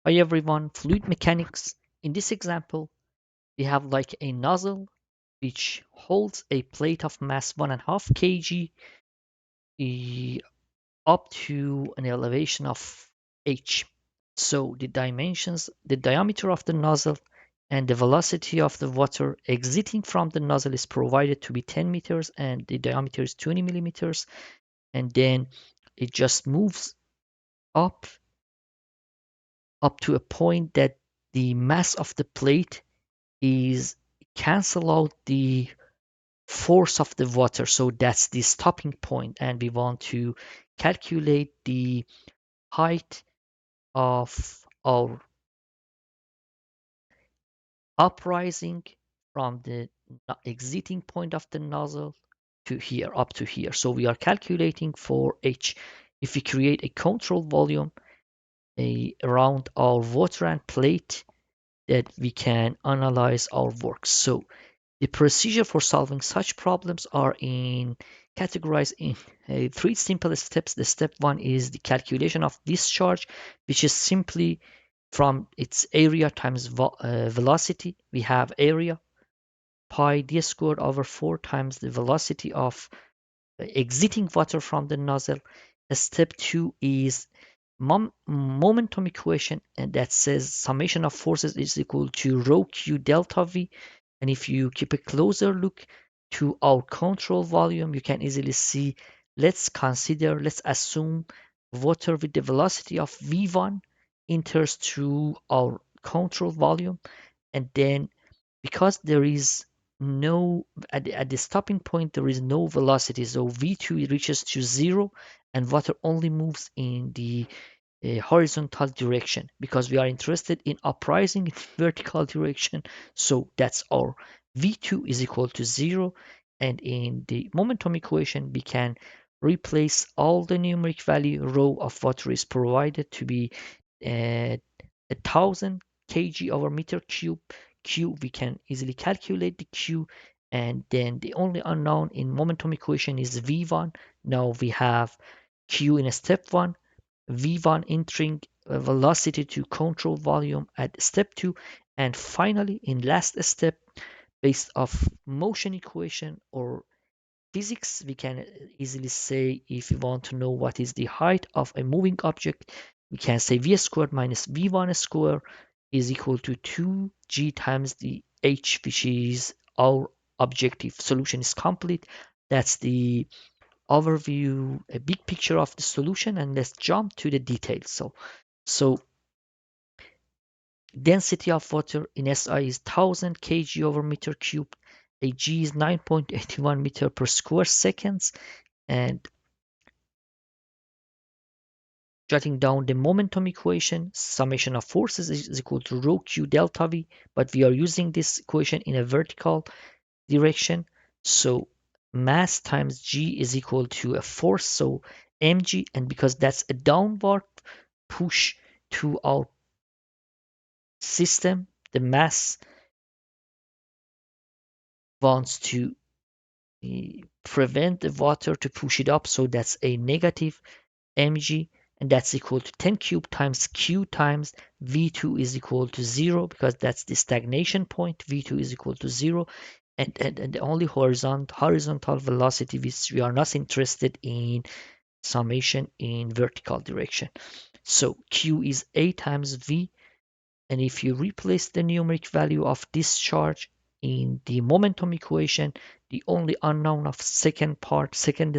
Hi everyone, fluid mechanics. In this example, we have like a nozzle which holds a plate of mass 1.5 kg up to an elevation of h. So the dimensions, the diameter of the nozzle and the velocity of the water exiting from the nozzle is provided to be 10 meters and the diameter is 20 millimeters. And then it just moves up to a point that the mass of the plate is cancel out the force of the water. So that's the stopping point, and we want to calculate the height of our uprising from the exiting point of the nozzle to here, up to here. So we are calculating for H. If we create a control volume around our water and plate, that we can analyze our work. So the procedure for solving such problems are categorized in three simple steps. The step one is the calculation of discharge, which is simply from its area times velocity. We have area pi d squared over 4 times the velocity of exiting water from the nozzle. Step two is momentum equation, and that says summation of forces is equal to rho q delta v. And if you keep a closer look to our control volume, you can easily see, let's assume water with the velocity of v1 enters through our control volume. And then because there is no, at the stopping point, there is no velocity. So v2 reaches to 0 and water only moves in the horizontal direction because we are interested in uprising in vertical direction. So that's our v2 is equal to 0. And in the momentum equation, we can replace all the numeric value. Rho of water is provided to be 1,000 kg over meter cube. Q, we can easily calculate the Q. And then the only unknown in momentum equation is v1. Now we have Q in step 1, v1 entering velocity to control volume at step 2, and finally in last step, based off motion equation or physics, we can easily say, if you want to know what is the height of a moving object, we can say v squared minus v1 squared is equal to 2g times the h, which is our objective. Solution is complete. That's the overview, a big picture of the solution, and let's jump to the details. So density of water in SI is 1000 kg over meter cubed. A G is 9.81 meter per square seconds. And jotting down the momentum equation, summation of forces is equal to rho q delta v, but we are using this equation in a vertical direction. So mass times G is equal to a force, so mg, and because that's a downward push to our system, the mass wants to prevent the water to push it up, so that's a negative mg, and that's equal to 10 cubed times q times v2 is equal to 0 because that's the stagnation point. V2 is equal to 0, and the only horizontal velocity which we are not interested in summation in vertical direction. So q is a times v, and if you replace the numeric value of discharge in the momentum equation, the only unknown of second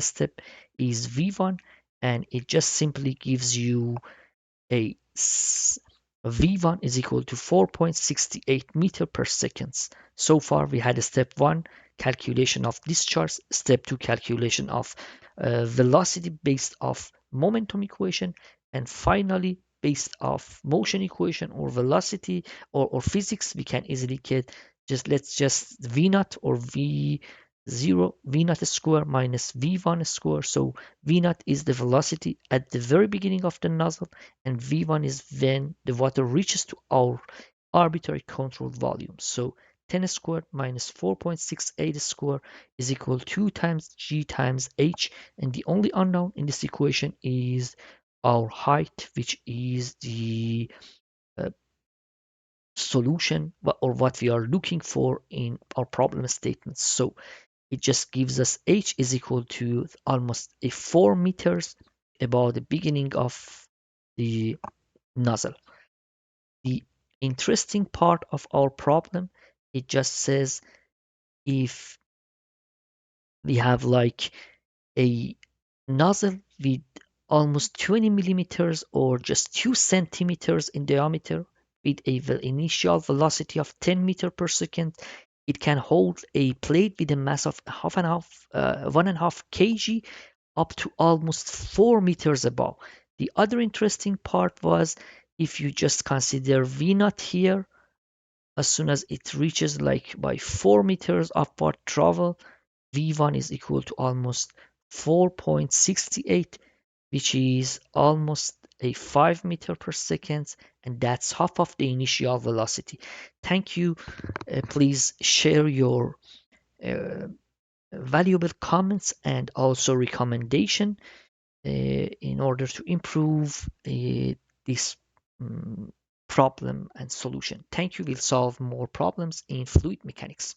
step is v1, and it just simply gives you a v1 is equal to 4.68 meter per seconds. So far we had a step 1 calculation of discharge, step 2 calculation of velocity based off momentum equation, and finally based off motion equation or velocity or physics, we can easily get let's just v naught or v0 v naught square minus v1 square. So v naught is the velocity at the very beginning of the nozzle, and v1 is when the water reaches to our arbitrary controlled volume. So 10 squared minus 4.68 squared is equal to 2 times g times h, and the only unknown in this equation is our height, which is the solution or what we are looking for in our problem statement. So it just gives us h is equal to almost a 4 meters above the beginning of the nozzle. The interesting part of our problem, it just says if we have like a nozzle with almost 20 millimeters or just 2 centimeters in diameter with a initial velocity of 10 meter per second. It can hold a plate with a mass of 1.5 kg up to almost 4 meters above. The other interesting part was if you just consider V naught here, as soon as it reaches like by 4 meters upward travel, V1 is equal to almost 4.68, which is almost a 5 meter per second, and that's half of the initial velocity. Thank you. Please share your uh, valuable comments and also recommendation in order to improve this um, problem and solution. Thank you. We'll solve more problems in fluid mechanics.